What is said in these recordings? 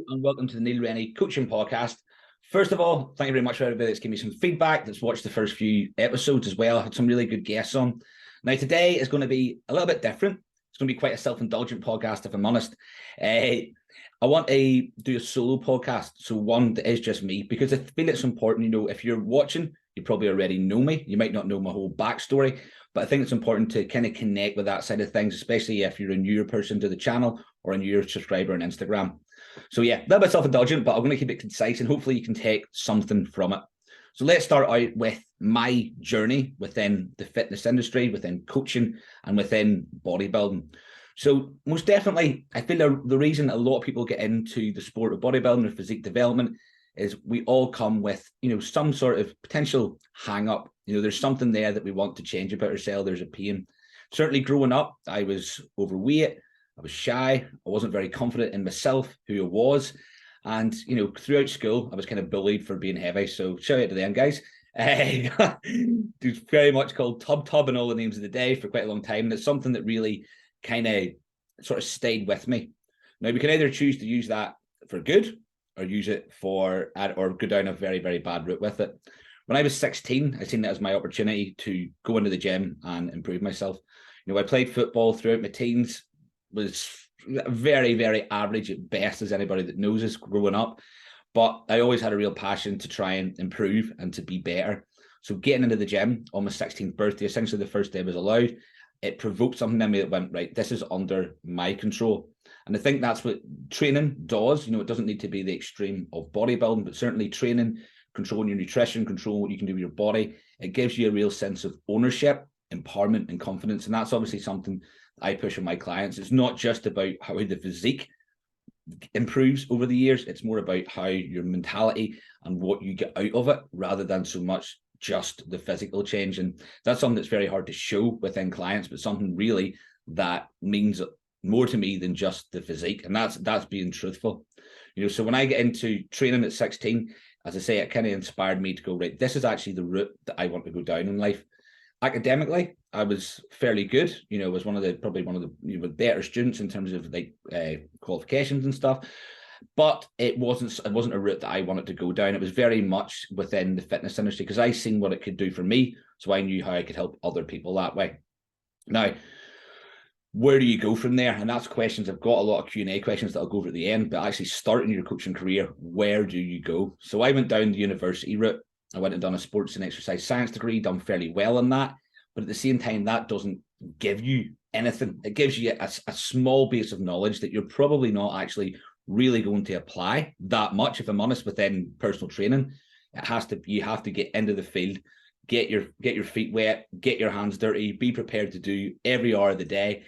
And welcome to the Rennie Coaching Podcast. First of all, thank you very much for everybody that's given me some feedback, that's watched the first few episodes as well. I had some really good guests on. Now, today is going to be a little bit different. It's going to be quite a self-indulgent podcast, if I'm honest. I want to do a solo podcast, so one that is just me, because I feel it's important. If you're watching, you probably already know me. You might not know my whole backstory, but I think it's important to kind of connect with that side of things, especially if you're a newer person to the channel or a newer subscriber on Instagram. So yeah, a little bit self-indulgent, but I'm going to keep it concise and hopefully you can take something from it. So let's start out with my journey within the fitness industry, within coaching and within bodybuilding. So most definitely, I feel the reason a lot of people get into the sport of bodybuilding or physique development is we all come with, some sort of potential hang up. There's something there that we want to change about ourselves. There's a pain. Certainly growing up, I was overweight. I was shy. I wasn't very confident in myself, who I was. And, throughout school, I was kind of bullied for being heavy. So shout out to them, guys. It was very much called Tub and all the names of the day for quite a long time. And it's something that really kind of sort of stayed with me. Now, we can either choose to use that for good or use it or go down a very, very bad route with it. When I was 16, I seen that as my opportunity to go into the gym and improve myself. I played football throughout my teens, was very, very average at best, as anybody that knows us growing up. But I always had a real passion to try and improve and to be better. So getting into the gym on my 16th birthday, essentially the first day I was allowed, it provoked something in me that went, right, this is under my control. And I think that's what training does. It doesn't need to be the extreme of bodybuilding, but certainly training, controlling your nutrition, controlling what you can do with your body. It gives you a real sense of ownership, empowerment, and confidence. And that's obviously something I push on my clients. It's not just about how the physique improves over the years. It's more about how your mentality and what you get out of it, rather than so much just the physical change. And that's something that's very hard to show within clients, but something really that means more to me than just the physique. And that's being truthful. So when I get into training at 16, as I say, it kind of inspired me to go, right, this is actually the route that I want to go down in life. Academically, I was fairly good. Was probably one of the better students in terms of qualifications and stuff. But it wasn't a route that I wanted to go down. It was very much within the fitness industry because I seen what it could do for me, so I knew how I could help other people that way. Now, where do you go from there? And that's questions. I've got a lot of Q&A questions that I'll go over at the end, but actually starting your coaching career, where do you go? So I went down the university route. I went and done a sports and exercise science degree, done fairly well on that. But at the same time, that doesn't give you anything. It gives you a small base of knowledge that you're probably not actually really going to apply that much. If I'm honest, within personal training, you have to get into the field, get your feet wet, get your hands dirty, be prepared to do every hour of the day.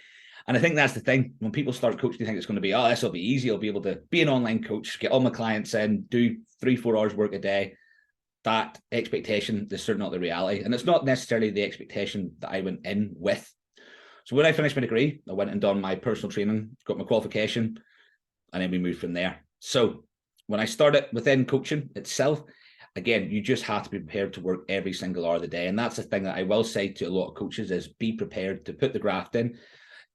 And I think that's the thing. When people start coaching, they think it's going to be, this will be easy. I'll be able to be an online coach, get all my clients in, do 3-4 hours work a day. That expectation is certainly not the reality. And it's not necessarily the expectation that I went in with. So when I finished my degree, I went and done my personal training, got my qualification, and then we moved from there. So when I started within coaching itself, again, you just have to be prepared to work every single hour of the day. And that's the thing that I will say to a lot of coaches is be prepared to put the graft in.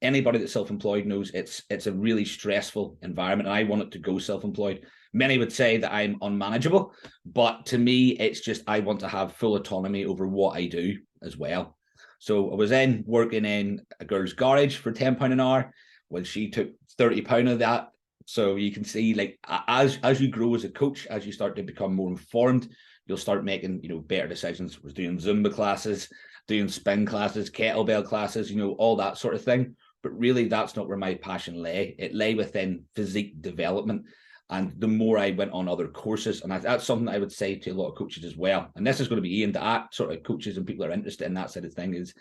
Anybody that's self-employed knows it's a really stressful environment. And I wanted to go self-employed. Many would say that I'm unmanageable, but to me, it's just I want to have full autonomy over what I do as well. So I was then working in a girl's garage for £10 an hour when she took £30 of that. So you can see, as you grow as a coach, as you start to become more informed, you'll start making better decisions. I was doing Zumba classes, doing spin classes, kettlebell classes, all that sort of thing. But really, that's not where my passion lay. It lay within physique development. And the more I went on other courses, and that's something I would say to a lot of coaches as well. And this is going to be aimed at sort of coaches and people that are interested in that sort of thing, is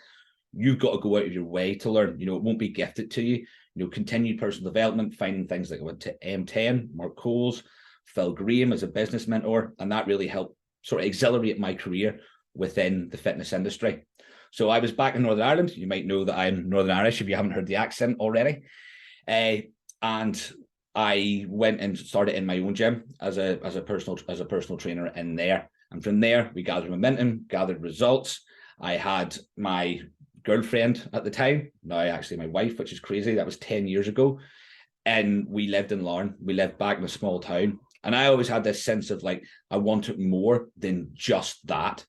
you've got to go out of your way to learn. It won't be gifted to you. Continued personal development, finding things like I went to M10, Mark Coles, Phil Graham as a business mentor, and that really helped sort of accelerate my career within the fitness industry. So I was back in Northern Ireland. You might know that I'm Northern Irish if you haven't heard the accent already. And I went and started in my own gym as a personal trainer in there. And from there, we gathered momentum, gathered results. I had my girlfriend at the time, now actually my wife, which is crazy. That was 10 years ago. And we lived in Larne. We lived back in a small town. And I always had this sense of like, I wanted more than just that.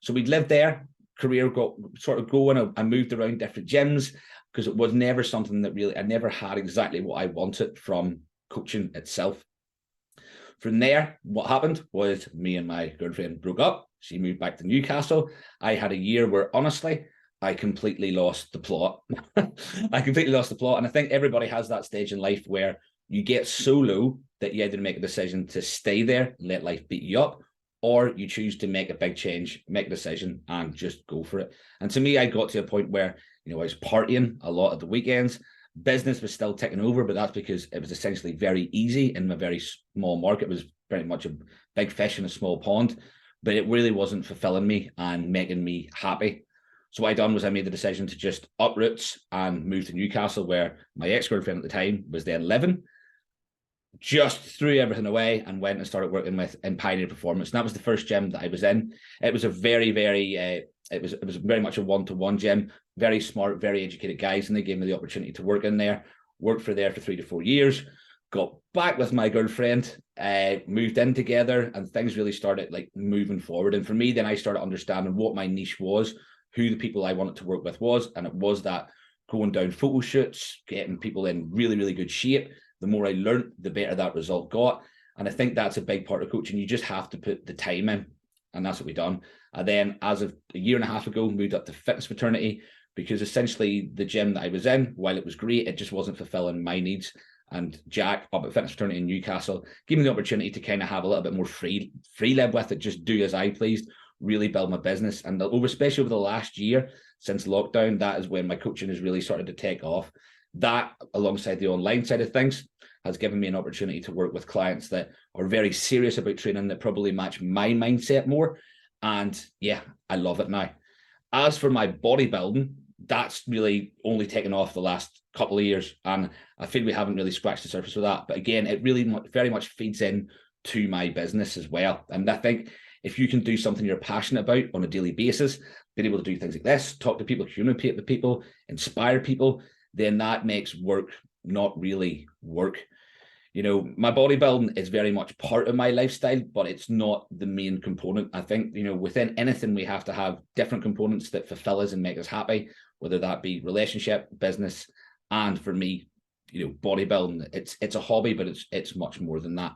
So we'd lived there, career got sort of going. I moved around different gyms because it was never something that really, I never had exactly what I wanted from coaching itself. From there, what happened was me and my girlfriend broke up. She moved back to Newcastle. I had a year where, honestly, I completely lost the plot. I completely lost the plot. And I think everybody has that stage in life where you get so low that you either make a decision to stay there, let life beat you up, or you choose to make a big change, make a decision, and just go for it. And to me, I got to a point where, I was partying a lot at the weekends. Business was still ticking over, but that's because it was essentially very easy in a very small market. It was very much a big fish in a small pond, but it really wasn't fulfilling me and making me happy. So what I done was I made the decision to just uproots and move to Newcastle, where my ex-girlfriend at the time was then living. Just threw everything away and went and started working in Pioneer Performance. And that was the first gym that I was in. It was a very, very, it was very much a one-to-one gym, very smart, very educated guys. And they gave me the opportunity to work in there, worked there for 3 to 4 years, got back with my girlfriend, moved in together, and things really started like moving forward. And for me, then I started understanding what my niche was, who the people I wanted to work with was. And it was that going down photo shoots, getting people in really, really good shape. The more I learned, the better that result got. And I think that's a big part of coaching. You just have to put the time in. And that's what we've done. And then as of a year and a half ago, moved up to Fitness Fraternity, because essentially the gym that I was in, while it was great, it just wasn't fulfilling my needs. And Jack up at Fitness Fraternity in Newcastle gave me the opportunity to kind of have a little bit more free live with it, just do as I pleased, really build my business. And especially over the last year since lockdown, that is when my coaching has really started to take off. That, alongside the online side of things, has given me an opportunity to work with clients that are very serious about training, that probably match my mindset more. And yeah, I love it now. As for my bodybuilding, that's really only taken off the last couple of years. And I feel we haven't really scratched the surface with that. But again, it really very much feeds in to my business as well. And I think if you can do something you're passionate about on a daily basis, being able to do things like this, talk to people, communicate with people, inspire people, then that makes work not really work. My bodybuilding is very much part of my lifestyle, but it's not the main component. I think, within anything, we have to have different components that fulfill us and make us happy, whether that be relationship, business, and for me, bodybuilding, it's a hobby, but it's much more than that.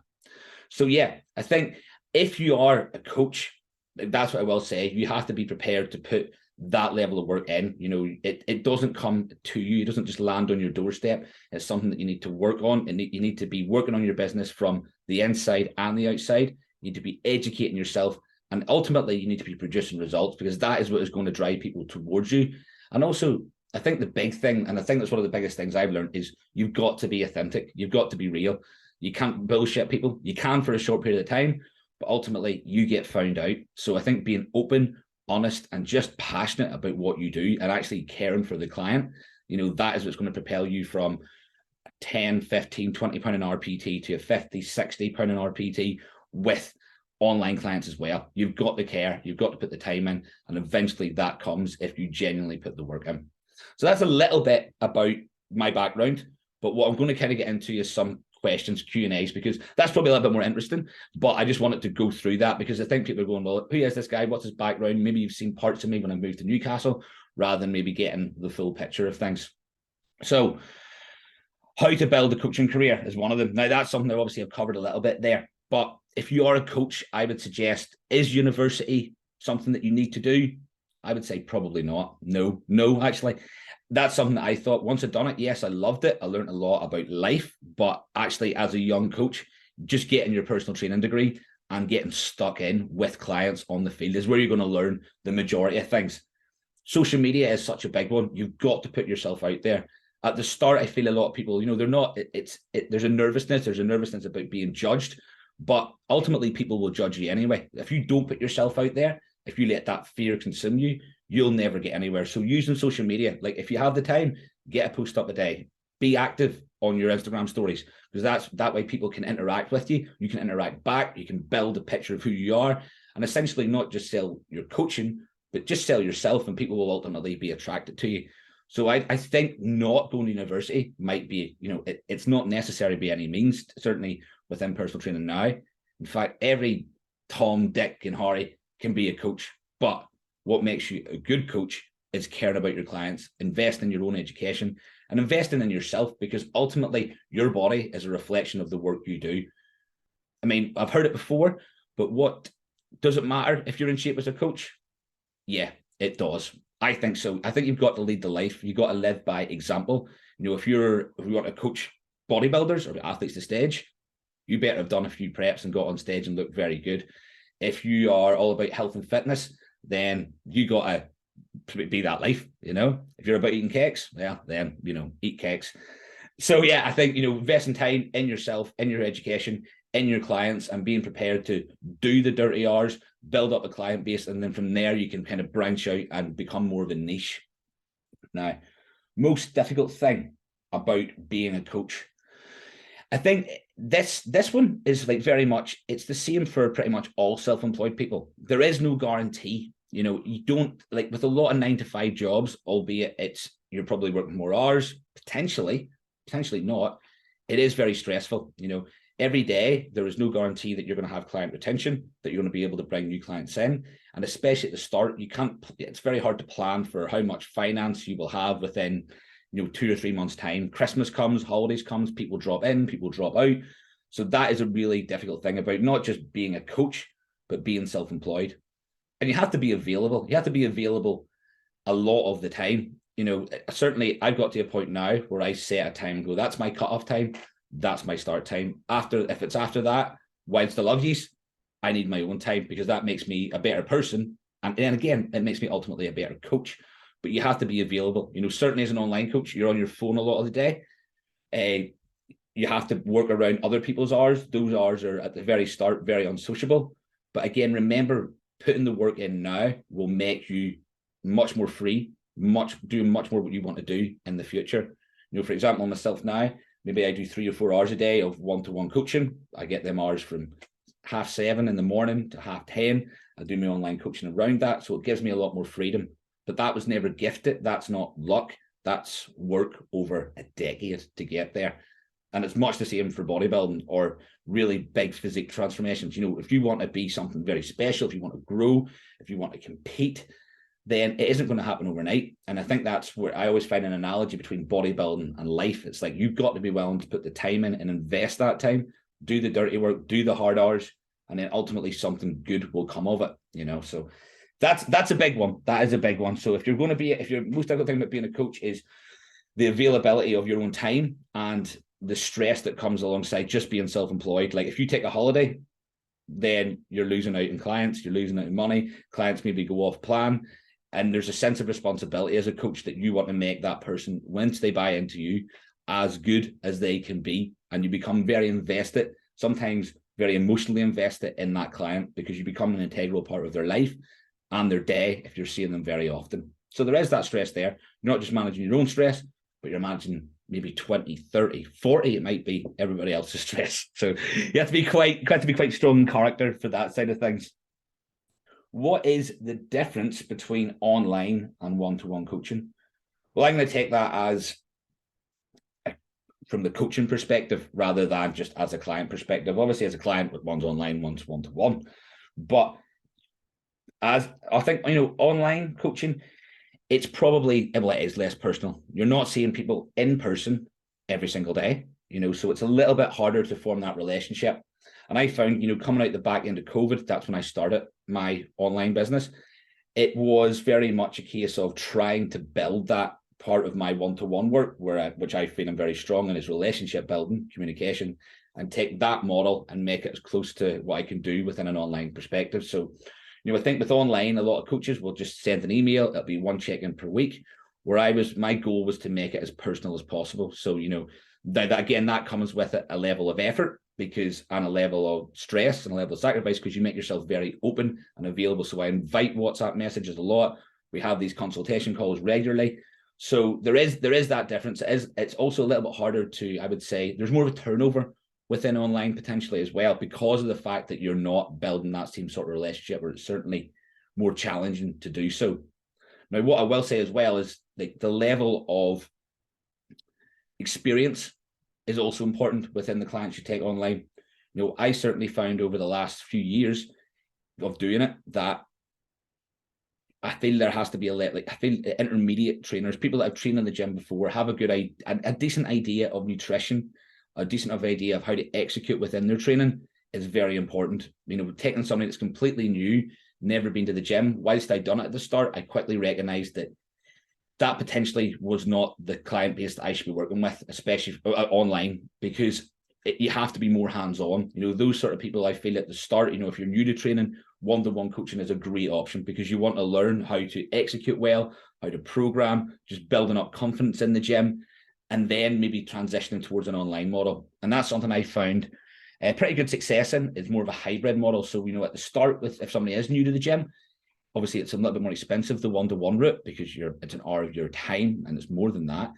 So yeah, I think if you are a coach, that's what I will say. You have to be prepared to put that level of work in. It doesn't come to you. It doesn't just land on your doorstep. It's something that you need to work on, and you need to be working on your business from the inside and the outside. You need to be educating yourself, and ultimately you need to be producing results, because that is what is going to drive people towards you. And also, I think the big thing, and I think that's one of the biggest things I've learned, is you've got to be authentic. You've got to be real. You can't bullshit people. You can for a short period of time, but ultimately you get found out. So I think being open, honest, and just passionate about what you do, and actually caring for the client, that is what's going to propel you from 10, 15, 20 pound an hour PT to a 50, 60 pound an hour PT with online clients as well. You've got to care, you've got to put the time in, and eventually that comes if you genuinely put the work in. So that's a little bit about my background, but what I'm going to kind of get into is some questions, Q&As, because that's probably a little bit more interesting. But I just wanted to go through that because I think people are going, well, who is this guy? What's his background? Maybe you've seen parts of me when I moved to Newcastle, rather than maybe getting the full picture of things. So how to build a coaching career is one of them. Now, that's something that obviously I've covered a little bit there. But if you are a coach, I would suggest, is university something that you need to do? I would say probably not. No, actually. That's something that I thought once I'd done it. Yes, I loved it. I learned a lot about life, but actually as a young coach, just getting your personal training degree and getting stuck in with clients on the field is where you're going to learn the majority of things. Social media is such a big one. You've got to put yourself out there. At the start, I feel a lot of people, they're not, there's a nervousness about being judged, but ultimately people will judge you anyway. If you don't put yourself out there, if you let that fear consume you, you'll never get anywhere. So using social media, like if you have the time, get a post up a day, be active on your Instagram stories, because that way people can interact with you. You can interact back. You can build a picture of who you are, and essentially not just sell your coaching, but just sell yourself, and people will ultimately be attracted to you. So I think not going to university might be, it's not necessary by any means, certainly within personal training now. In fact, every Tom, Dick, and Harry can be a coach. But what makes you a good coach is caring about your clients, invest in your own education, and investing in yourself, because ultimately your body is a reflection of the work you do. I mean, I've heard it before, but what does it matter if you're in shape as a coach? Yeah, it does. I think so. I think you've got to lead the life. You've got to live by example. If you want to coach bodybuilders or athletes to stage, you better have done a few preps and got on stage and looked very good. If you are all about health and fitness, then you got to be that life. If you're about eating cakes, yeah, then eat cakes. So yeah, I think investing time in yourself, in your education, in your clients, and being prepared to do the dirty hours, build up a client base, and then from there you can kind of branch out and become more of a niche. Now, most difficult thing about being a coach, I think this one is like very much, it's the same for pretty much all self-employed people. There is no guarantee. You don't, like with a lot of 9-to-5 jobs, albeit you're probably working more hours, potentially not. It is very stressful. Every day, there is no guarantee that you're going to have client retention, that you're going to be able to bring new clients in. And especially at the start, it's very hard to plan for how much finance you will have within, 2 or 3 months' time. Christmas comes, holidays comes, people drop in, people drop out. So that is a really difficult thing about not just being a coach, but being self-employed. And you have to be available. You have to be available a lot of the time. Certainly I've got to a point now where I set a time and go, that's my cutoff time. That's my start time. If it's after that, whilst I love yous, I need my own time, because that makes me a better person. And then again, it makes me ultimately a better coach. But you have to be available. Certainly as an online coach, you're on your phone a lot of the day. You have to work around other people's hours. Those hours are at the very start very unsociable. But again, remember, putting the work in now will make you much more free, doing much more what you want to do in the future. For example, myself now, maybe I do 3 or 4 hours a day of one-to-one coaching. I get them hours from 7:30 in the morning to 10:30. I do my online coaching around that. So it gives me a lot more freedom. But that was never gifted. That's not luck. That's work over a decade to get there. And it's much the same for bodybuilding or really big physique transformations. If you want to be something very special, if you want to grow, if you want to compete, then it isn't going to happen overnight. And I think that's where I always find an analogy between bodybuilding and life. It's like you've got to be willing to put the time in and invest that time, do the dirty work, do the hard hours, and then ultimately something good will come of it. So that's a big one. That is a big one. So if your most difficult thing about being a coach is the availability of your own time and the stress that comes alongside just being self-employed. Like if you take a holiday, then you're losing out in clients, you're losing out in money, clients maybe go off plan. And there's a sense of responsibility as a coach that you want to make that person, once they buy into you, as good as they can be. And you become very invested, sometimes very emotionally invested in that client, because you become an integral part of their life and their day if you're seeing them very often. So there is that stress there. You're not just managing your own stress, but you're managing maybe 20, 30, 40, it might be everybody else's stress. So you have to be quite strong in character for that side of things. What is the difference between online and one-to-one coaching? Well, I'm going to take that as from the coaching perspective rather than just as a client perspective. Obviously, as a client, with one's online, one's one-to-one. But as I think, online coaching, it's probably, well, it is less personal. You're not seeing people in person every single day, so it's a little bit harder to form that relationship. And I found, coming out the back end of COVID, that's when I started my online business. It was very much a case of trying to build that part of my one-to-one work, which I feel I'm very strong in, is relationship building, communication, and take that model and make it as close to what I can do within an online perspective. So, I think with online, a lot of coaches will just send an email. It'll be one check-in per week, where my goal was to make it as personal as possible. So, that comes with it a level of effort, and a level of stress and a level of sacrifice, because you make yourself very open and available. So I invite WhatsApp messages a lot. We have these consultation calls regularly. So there is that difference. It's also a little bit harder to, I would say, there's more of a turnover within online potentially as well, because of the fact that you're not building that same sort of relationship, or it's certainly more challenging to do so. Now, what I will say as well is like the level of experience is also important within the clients you take online. You know, I certainly found over the last few years of doing it that I feel there has to be I feel intermediate trainers, people that have trained in the gym before, have a decent idea of nutrition, a decent idea of how to execute within their training is very important. You know, taking somebody that's completely new, never been to the gym, whilst I'd done it at the start, I quickly recognized that potentially was not the client base that I should be working with, especially online, because you have to be more hands-on. You know, those sort of people, I feel at the start, you know, if you're new to training, one-to-one coaching is a great option because you want to learn how to execute well, how to program, just building up confidence in the gym, and then maybe transitioning towards an online model. And that's something I found pretty good success in. It's more of a hybrid model. So, you know, at the start, if somebody is new to the gym, obviously it's a little bit more expensive, the one-to-one route, because it's an hour of your time and it's more than that.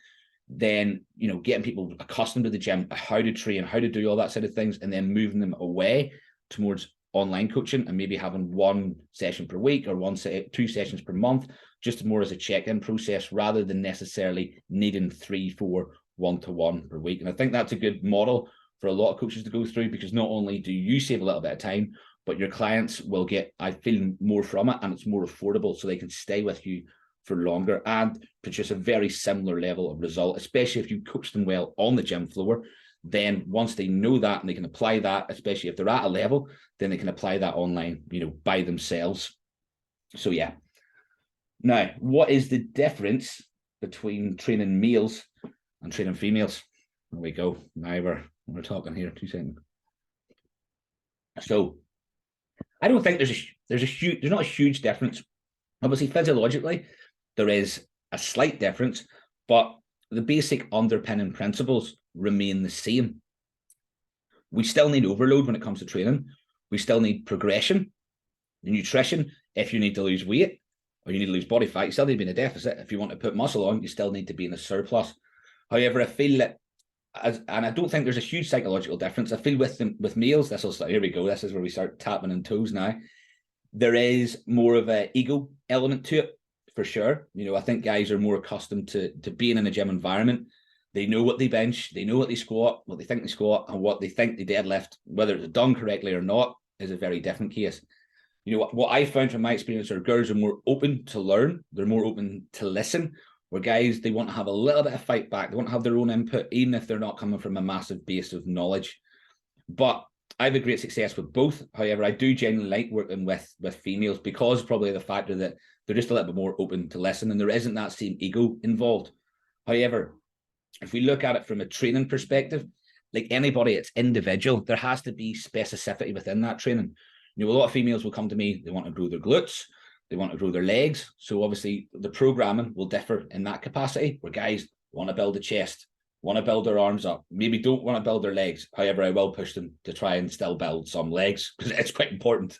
Then, you know, getting people accustomed to the gym, how to train, how to do all that sort of things, and then moving them away towards online coaching and maybe having one session per week or two sessions per month, just more as a check-in process rather than necessarily needing 3-4 one-to-one per week. And I think that's a good model for a lot of coaches to go through, because not only do you save a little bit of time, but your clients will get, I feel, more from it, and it's more affordable, so they can stay with you for longer and produce a very similar level of result, especially if you coach them well on the gym floor. Then once they know that and they can apply that, especially if they're at a level, then they can apply that online, you know, by themselves. So yeah. Now, what is the difference between training males and training females? There we go. Now we're talking here. 2 seconds. So I don't think there's not a huge difference. Obviously, physiologically, there is a slight difference, but the basic underpinning principles remain the same. We still need overload when it comes to training. We still need progression, nutrition. If you need to lose weight or you need to lose body fat, you still need to be in a deficit. If you want to put muscle on, you still need to be in a surplus. However, I feel that, and I don't think there's a huge psychological difference. I feel with males, here we go. This is where we start tapping on toes now. There is more of an ego element to it, for sure. You know, I think guys are more accustomed to being in a gym environment. They know what they bench, they know what they squat, what they think they squat, and what they think they deadlift. Whether it's done correctly or not is a very different case. You know, what I found from my experience are girls are more open to learn. They're more open to listen. Where guys, they want to have a little bit of fight back. They want to have their own input, even if they're not coming from a massive base of knowledge. But I have a great success with both. However, I do genuinely like working with females because probably the factor that they're just a little bit more open to listen and there isn't that same ego involved. However, if we look at it from a training perspective, like anybody, it's individual. There has to be specificity within that training. You know, a lot of females will come to me, they want to grow their glutes, they want to grow their legs. So obviously the programming will differ in that capacity, where guys want to build a chest, want to build their arms up, maybe don't want to build their legs. However, I will push them to try and still build some legs because it's quite important.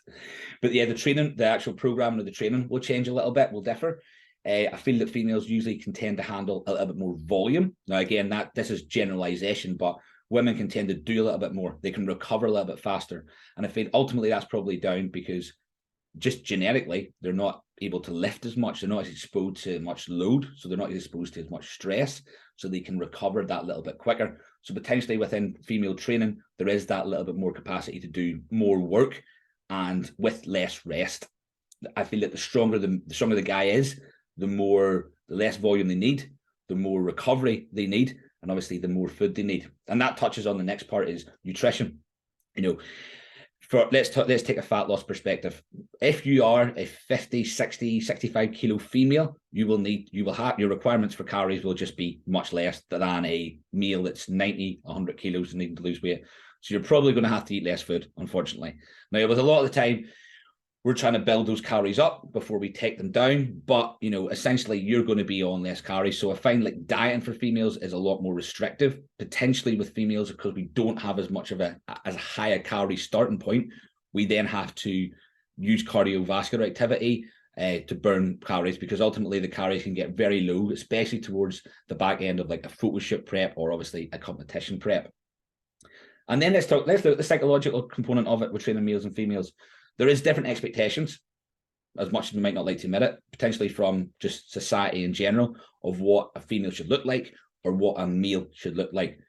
But yeah, the actual programming of the training will change a little bit, will differ. I feel that females usually can tend to handle a little bit more volume. Now, again, this is generalization, but women can tend to do a little bit more. They can recover a little bit faster. And I think ultimately that's probably down because just genetically, they're not able to lift as much. They're not exposed to much load. So they're not exposed to as much stress. So they can recover that little bit quicker. So potentially within female training, there is that little bit more capacity to do more work and with less rest. I feel that the stronger the guy is, the less volume they need, the more recovery they need, and obviously the more food they need. And that touches on the next part is nutrition. You know, let's take a fat loss perspective. If you are a 50, 60, 65 kilo female, your requirements for calories will just be much less than a male that's 90, 100 kilos and needing to lose weight. So you're probably going to have to eat less food, unfortunately. Now, with a lot of the time, we're trying to build those calories up before we take them down. But, you know, essentially you're going to be on less calories. So I find like dieting for females is a lot more restrictive, potentially with females, because we don't have as much of as high a calorie starting point. We then have to use cardiovascular activity to burn calories, because ultimately the calories can get very low, especially towards the back end of like a photo shoot prep or obviously a competition prep. And then let's look at the psychological component of it with training males and females. There is different expectations. as much as we might not like to admit it, potentially from just society in general, of what a female should look like or what a male should look like.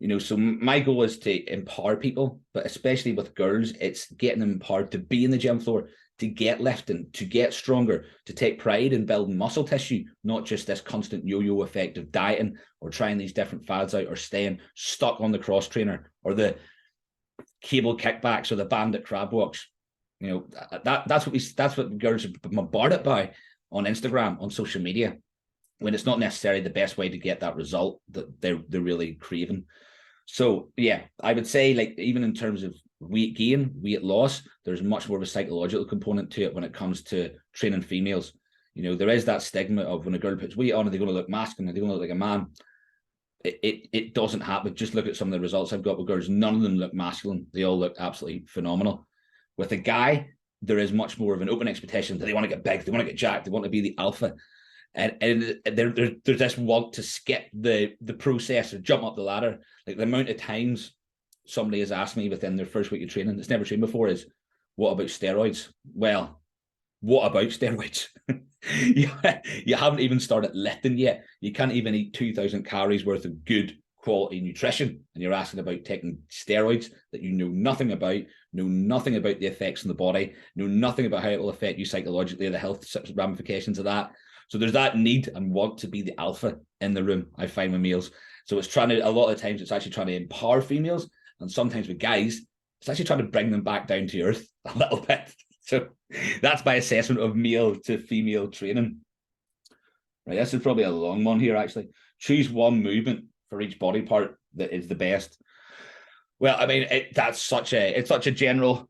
You know, so my goal is to empower people, but especially with girls, it's getting them empowered to be in the gym floor, to get lifting, to get stronger, to take pride in building muscle tissue, not just this constant yo-yo effect of dieting or trying these different fads out or staying stuck on the cross trainer or the cable kickbacks or the bandit crab walks. You know, that's what girls are bombarded by on Instagram, on social media, when it's not necessarily the best way to get that result that they're really craving. So yeah, I would say, like, even in terms of weight gain, weight loss, there's much more of a psychological component to it when it comes to training females. You know, there is that stigma of when a girl puts weight on, are they going to look masculine? Are they going to look like a man? It doesn't happen. Just look at some of the results I've got with girls. None of them look masculine. They all look absolutely phenomenal. With a guy, there is much more of an open expectation that they want to get big, they want to get jacked, they want to be the alpha. And there's this want to skip the process or jump up the ladder. Like, the amount of times somebody has asked me within their first week of training that's never trained before is, what about steroids? Well, what about steroids? You haven't even started lifting yet. You can't even eat 2,000 calories worth of good quality nutrition, and you're asking about taking steroids that you know nothing about the effects on the body, know nothing about how it will affect you psychologically, the health ramifications of that. So there's that need and want to be the alpha in the room, I find, with males. So it's trying to, a lot of times it's actually trying to empower females, and sometimes with guys, it's actually trying to bring them back down to earth a little bit. So that's my assessment of male to female training. Right, this is probably a long one here, actually. Choose one movement for each body part that is the best. Well, I mean, it's such a general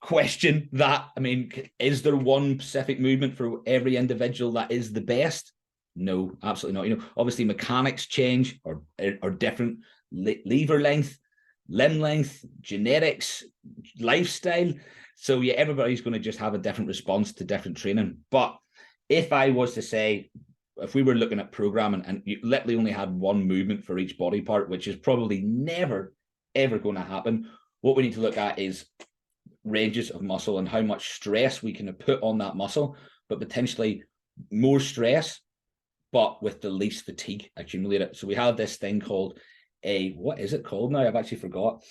question that, I mean, is there one specific movement for every individual that is the best? No, absolutely not. You know, obviously mechanics change or different, lever length, limb length, genetics, lifestyle. So yeah, everybody's going to just have a different response to different training. But if I was to say, if we were looking at programming and you literally only had one movement for each body part, which is probably never, ever going to happen, what we need to look at is ranges of muscle and how much stress we can put on that muscle, but potentially more stress, but with the least fatigue accumulated. So we have this thing called what is it called now? I've actually forgot.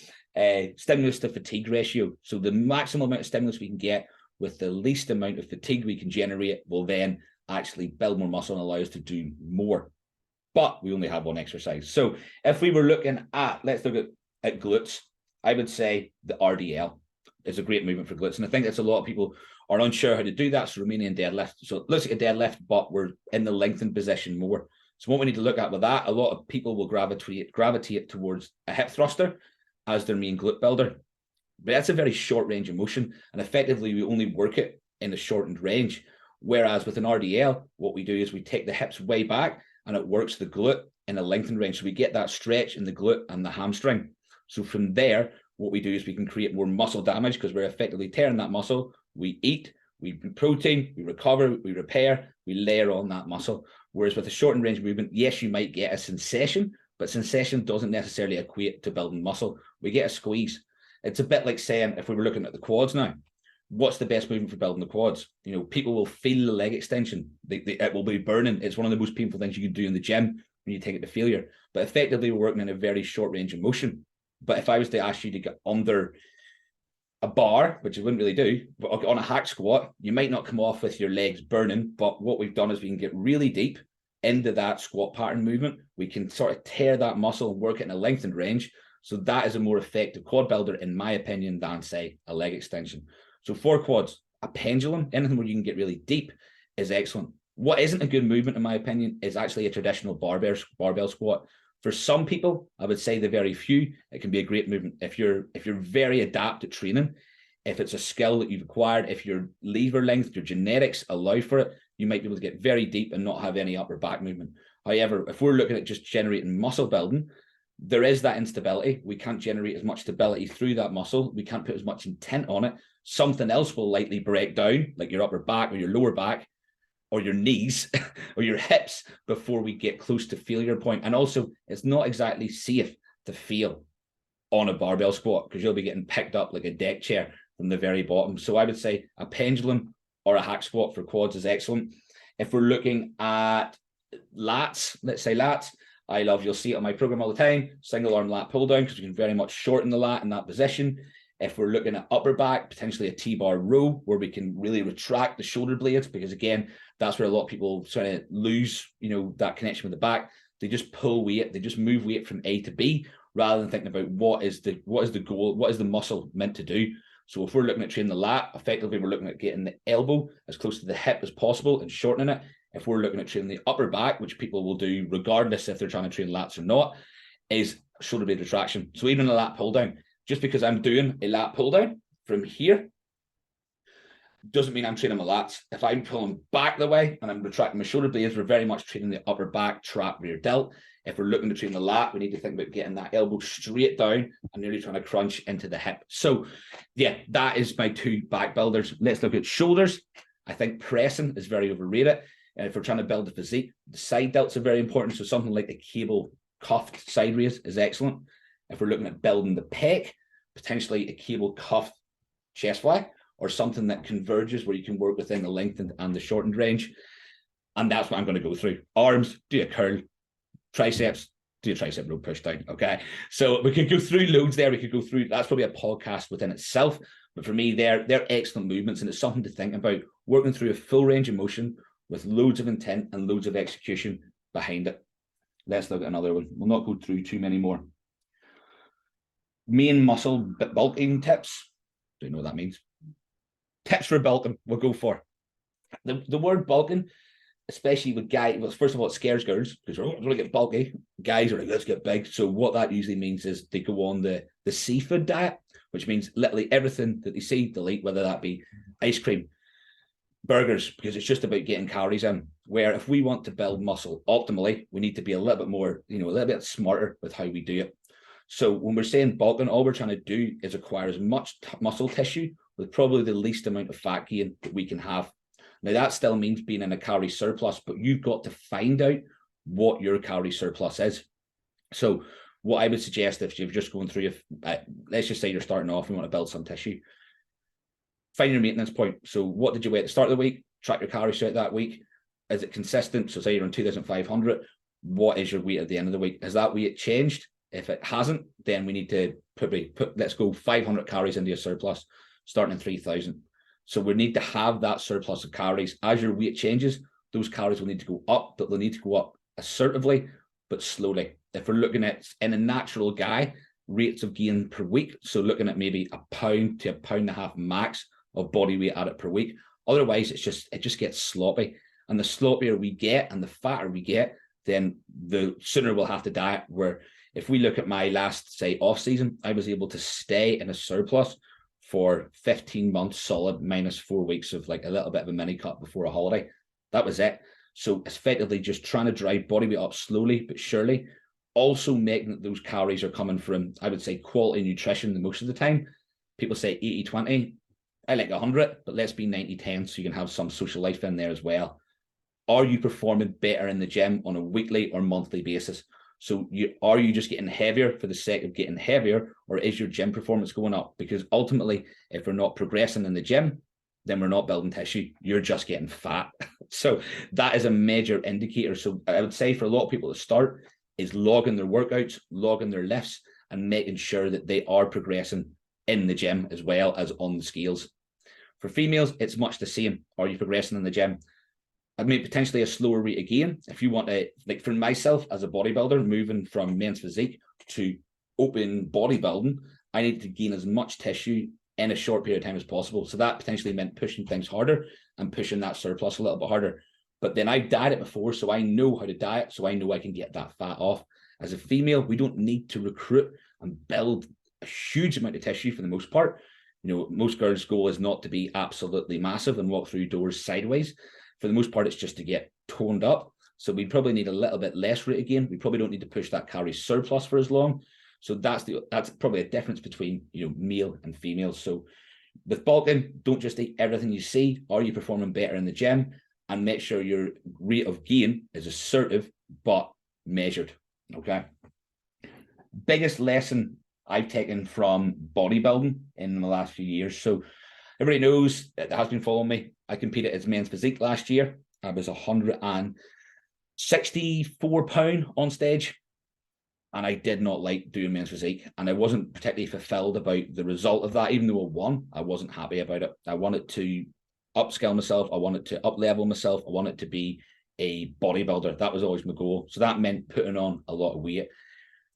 Stimulus to fatigue ratio. So the maximum amount of stimulus we can get with the least amount of fatigue we can generate will then actually build more muscle and allow us to do more. But we only have one exercise. So if we were looking at, let's look at glutes, I would say the RDL is a great movement for glutes. And I think that's a lot of people are unsure how to do that. So Romanian deadlift. So it looks like a deadlift, but we're in the lengthened position more. So what we need to look at with that, a lot of people will gravitate towards a hip thruster as their main glute builder. But that's a very short range of motion. And effectively, we only work it in a shortened range. Whereas with an RDL, what we do is we take the hips way back and it works the glute in a lengthened range. So we get that stretch in the glute and the hamstring. So from there, what we do is we can create more muscle damage because we're effectively tearing that muscle. We eat, we protein, we recover, we repair, we layer on that muscle. Whereas with a shortened range movement, yes, you might get a sensation, but sensation doesn't necessarily equate to building muscle. We get a squeeze. It's a bit like saying, if we were looking at the quads now, what's the best movement for building the quads? You know, people will feel the leg extension. It will be burning. It's one of the most painful things you can do in the gym when you take it to failure. But effectively, we're working in a very short range of motion. But if I was to ask you to get under a bar, which you wouldn't really do, but on a hack squat, you might not come off with your legs burning. But what we've done is we can get really deep into that squat pattern movement. We can sort of tear that muscle and work it in a lengthened range. So that is a more effective quad builder, in my opinion, than, say, a leg extension. So for quads, a pendulum, anything where you can get really deep, is excellent. What isn't a good movement, in my opinion, is actually a traditional barbell squat. For some people, I would say the very few, it can be a great movement. If you're very adept at training, if it's a skill that you've acquired, if your lever length, your genetics allow for it, you might be able to get very deep and not have any upper back movement. However, if we're looking at just generating muscle building, there is that instability. We can't generate as much stability through that muscle. We can't put as much intent on it. Something else will likely break down, like your upper back or your lower back or your knees or your hips, before we get close to failure point. And also, it's not exactly safe to fail on a barbell squat because you'll be getting picked up like a deck chair from the very bottom. So I would say a pendulum or a hack squat for quads is excellent. If we're looking at lats, let's say lats, you'll see it on my program all the time, single arm lat pull down, because we can very much shorten the lat in that position. If we're looking at upper back, potentially a T-bar row, where we can really retract the shoulder blades, because again, that's where a lot of people try to lose, that connection with the back. They just pull weight, they just move weight from A to B, rather than thinking about what is the goal, what is the muscle meant to do. So if we're looking at training the lat, effectively we're looking at getting the elbow as close to the hip as possible and shortening it. If we're looking at training the upper back, which people will do regardless if they're trying to train lats or not, is shoulder blade retraction. So even a lat pull down, just because I'm doing a lat pull down from here, doesn't mean I'm training my lats. If I'm pulling back the way and I'm retracting my shoulder blades, we're very much training the upper back, trap, rear delt. If we're looking to train the lat, we need to think about getting that elbow straight down and nearly trying to crunch into the hip. So yeah, that is my two back builders. Let's look at shoulders. I think pressing is very overrated. And if we're trying to build the physique, the side delts are very important. So something like the cable cuffed side raise is excellent. If we're looking at building the pec, potentially a cable cuffed chest fly, or something that converges where you can work within the lengthened and the shortened range. And that's what I'm going to go through. Arms, do a curl. Triceps, do a tricep row push down. Okay. So we could go through loads there. We could go through, that's probably a podcast within itself. But for me, they're excellent movements, and it's something to think about, working through a full range of motion with loads of intent and loads of execution behind it. Let's look at another one. We'll not go through too many more. Main muscle bulking tips. Don't know what that means. Tips for bulking, we'll go for. The word bulking, especially with guys, well, first of all, it scares girls, because we're going to get bulky. Guys are like, let's get big. So what that usually means is they go on the seafood diet, which means literally everything that they see, they'll eat, whether that be ice cream, burgers, because it's just about getting calories in. Where if we want to build muscle optimally, we need to be a little bit more, a little bit smarter with how we do it. So when we're saying bulking, all we're trying to do is acquire as much muscle tissue with probably the least amount of fat gain that we can have. Now, that still means being in a calorie surplus, but you've got to find out what your calorie surplus is. So what I would suggest, if you're just going through, let's just say you're starting off and want to build some tissue, find your maintenance point. So what did you weigh at the start of the week? Track your calories throughout that week. Is it consistent? So say you're on 2,500. What is your weight at the end of the week? Has that weight changed? If it hasn't, then we need to put let's go 500 calories into your surplus, starting in 3,000. So we need to have that surplus of calories. As your weight changes, those calories will need to go up, but they'll need to go up assertively, but slowly. If we're looking at, in a natural guy, rates of gain per week, so looking at maybe a pound to a pound and a half max of body weight added per week. Otherwise, it just gets sloppy. And the sloppier we get and the fatter we get, then the sooner we'll have to diet. Where if we look at my last, say, off season, I was able to stay in a surplus for 15 months solid, minus 4 weeks of like a little bit of a mini cut before a holiday. That was it. So it's effectively just trying to drive body weight up slowly but surely, also making that those calories are coming from, I would say, quality nutrition most of the time. People say 80-20. I like 100, but let's be 90-10 so you can have some social life in there as well. Are you performing better in the gym on a weekly or monthly basis? So are you just getting heavier for the sake of getting heavier, or is your gym performance going up? Because ultimately, if we're not progressing in the gym, then we're not building tissue. You're just getting fat. So that is a major indicator. So I would say for a lot of people to start is logging their workouts, logging their lifts, and making sure that they are progressing in the gym as well as on the scales. For females, it's much the same. Are you progressing in the gym? I mean, potentially a slower rate of gain. If you want to, like for myself as a bodybuilder, moving from men's physique to open bodybuilding, I need to gain as much tissue in a short period of time as possible. So that potentially meant pushing things harder and pushing that surplus a little bit harder. But then I've dieted before, so I know how to diet, so I know I can get that fat off. As a female, we don't need to recruit and build a huge amount of tissue for the most part. Most girls' goal is not to be absolutely massive and walk through doors sideways. For the most part, it's just to get toned up. So we probably need a little bit less rate of gain. We probably don't need to push that calorie surplus for as long. So that's probably a difference between male and female. So with bulking, don't just eat everything you see. Are you performing better in the gym? And make sure your rate of gain is assertive but measured. Okay. Biggest lesson I've taken from bodybuilding in the last few years. So everybody knows that has been following me. I competed as men's physique last year. I was 164 pound on stage, and I did not like doing men's physique, and I wasn't particularly fulfilled about the result of that. Even though I won, I wasn't happy about it. I wanted to upscale myself. I wanted to up-level myself. I wanted to be a bodybuilder. That was always my goal. So that meant putting on a lot of weight.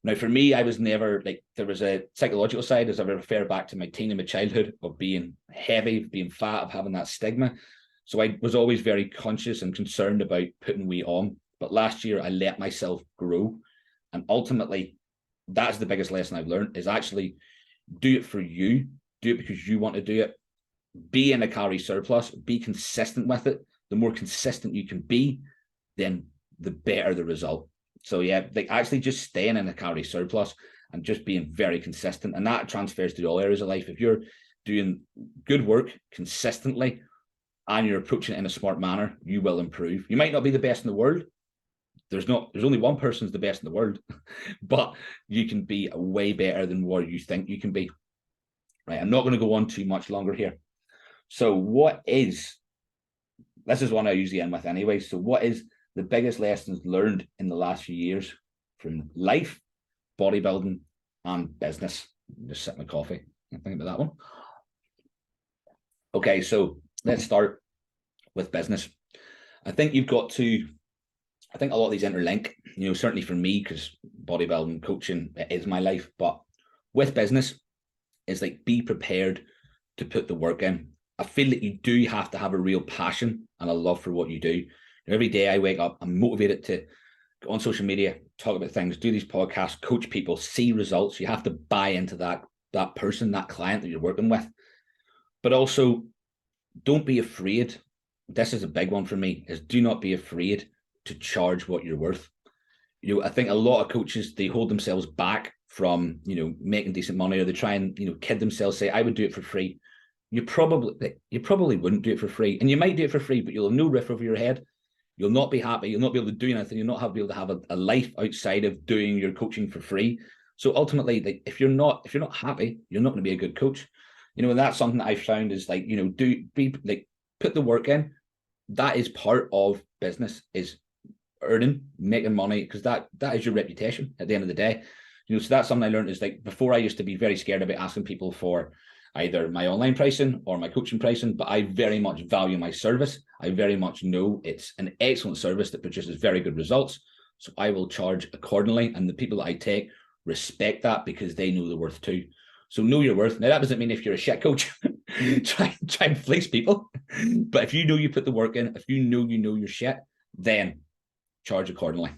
Now, for me, I was never like, there was a psychological side, as I refer back to my teen and my childhood, of being heavy, being fat, of having that stigma. So I was always very conscious and concerned about putting weight on. But last year, I let myself grow. And ultimately, that's the biggest lesson I've learned, is actually do it for you. Do it because you want to do it. Be in a calorie surplus. Be consistent with it. The more consistent you can be, then the better the result. So yeah, like actually just staying in a calorie surplus and just being very consistent. And that transfers to all areas of life. If you're doing good work consistently and you're approaching it in a smart manner, you will improve. You might not be the best in the world. There's only one person who's the best in the world, but you can be way better than what you think you can be. Right, I'm not going to go on too much longer here. So this is one I usually end with anyway. So what is the biggest lessons learned in the last few years from life, bodybuilding, and business? Just sip my coffee and think about that one. Okay, so let's start with business. I think a lot of these interlink, certainly for me, because bodybuilding, coaching, it is my life. But with business, it's like, be prepared to put the work in. I feel that you do have to have a real passion and a love for what you do. Every day I wake up, I'm motivated to go on social media, talk about things, do these podcasts, coach people, see results. You have to buy into that person, that client that you're working with. But also, don't be afraid. This is a big one for me, is do not be afraid to charge what you're worth. I think a lot of coaches, they hold themselves back from, making decent money, or they try and, kid themselves, say, I would do it for free. You probably wouldn't do it for free. And you might do it for free, but you'll have no roof over your head. You'll not be happy. You'll not be able to do anything. You'll not be able to have a life outside of doing your coaching for free. So ultimately, like, if you're not happy, you're not going to be a good coach. And that's something that I've found is like, put the work in. That is part of business, is earning, making money, because that is your reputation at the end of the day. So that's something I learned, is like, before I used to be very scared about asking people for either my online pricing or my coaching pricing, but I very much value my service. I very much know it's an excellent service that produces very good results. So I will charge accordingly. And the people that I take respect that, because they know the worth too. So know your worth. Now, that doesn't mean if you're a shit coach, try and fleece people. But if you know you put the work in, if you know your shit, then charge accordingly.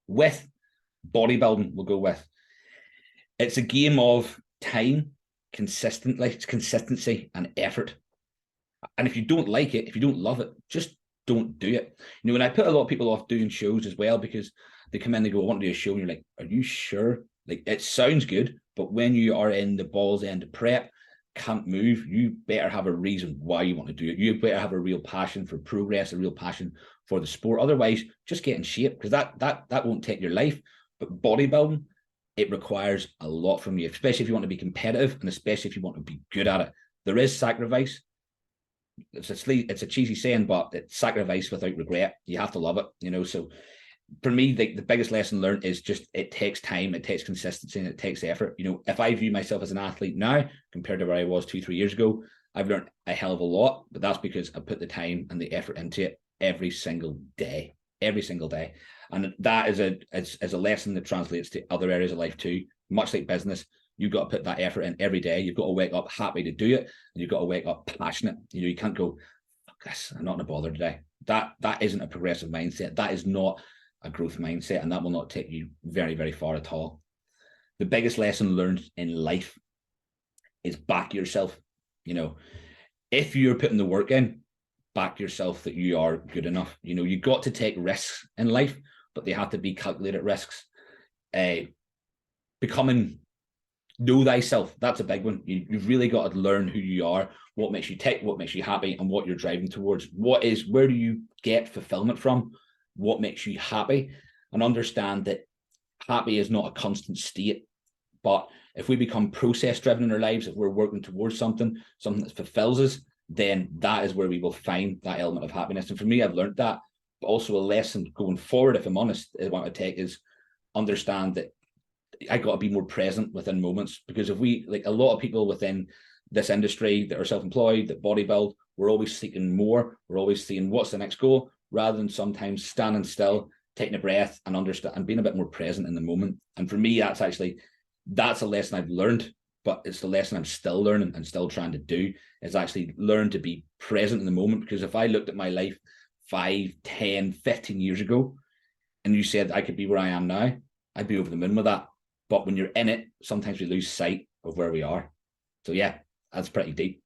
With bodybuilding, we'll go with, it's a game of time, consistency and effort. And if you don't like it, if you don't love it, just don't do it. And I put a lot of people off doing shows as well, because they come in, they go, I want to do a show, and you're like, are you sure? Like, it sounds good, but when you are in the balls end of prep, can't move, you better have a reason why you want to do it. You better have a real passion for progress, a real passion for the sport. Otherwise, just get in shape, because that won't take your life. But bodybuilding, it requires a lot from you, especially if you want to be competitive, and especially if you want to be good at it. There is sacrifice. It's a cheesy saying, but it's sacrifice without regret. You have to love it, So for me, the biggest lesson learned is just, it takes time, it takes consistency, and it takes effort. If I view myself as an athlete now compared to where I was 2-3 years ago, I've learned a hell of a lot, but that's because I put the time and the effort into it every single day. And that is a lesson that translates to other areas of life too. Much like business, you've got to put that effort in every day. You've got to wake up happy to do it, and you've got to wake up passionate. You can't go, fuck this, I'm not going to bother today. That isn't a progressive mindset. That is not a growth mindset, and that will not take you very, very far at all. The biggest lesson learned in life is back yourself. If you're putting the work in, back yourself that you are good enough. You've got to take risks in life, but they have to be calculated risks. Know thyself. That's a big one. You've really got to learn who you are, what makes you tick, what makes you happy, and what you're driving towards. Where do you get fulfillment from? What makes you happy? And understand that happy is not a constant state. But if we become process driven in our lives, if we're working towards something that fulfills us, then that is where we will find that element of happiness. And for me, I've learned that. But also a lesson going forward, if I'm honest, I want to take is understand that I got to be more present within moments. Because if we, like a lot of people within this industry that are self-employed, that bodybuild, we're always seeking more. We're always seeing what's the next goal, rather than sometimes standing still, taking a breath and understand and being a bit more present in the moment. And for me, that's a lesson I've learned, but it's the lesson I'm still learning and still trying to do, is actually learn to be present in the moment. Because if I looked at my life 5, 10, 15 years ago, and you said I could be where I am now, I'd be over the moon with that. But when you're in it, sometimes we lose sight of where we are. So yeah, that's pretty deep.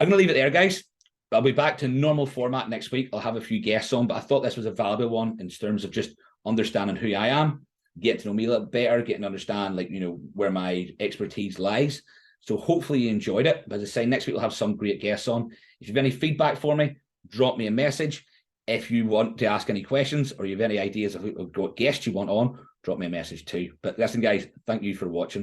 I'm going to leave it there, guys. I'll be back to normal format next week. I'll have a few guests on, but I thought this was a valuable one in terms of just understanding who I am, getting to know me a little better, getting to understand, like, you know, where my expertise lies. So hopefully you enjoyed it. But as I say, next week we'll have some great guests on. If you have any feedback for me, drop me a message. If you want to ask any questions or you have any ideas of what guests you want on, drop me a message too. But listen, guys, thank you for watching.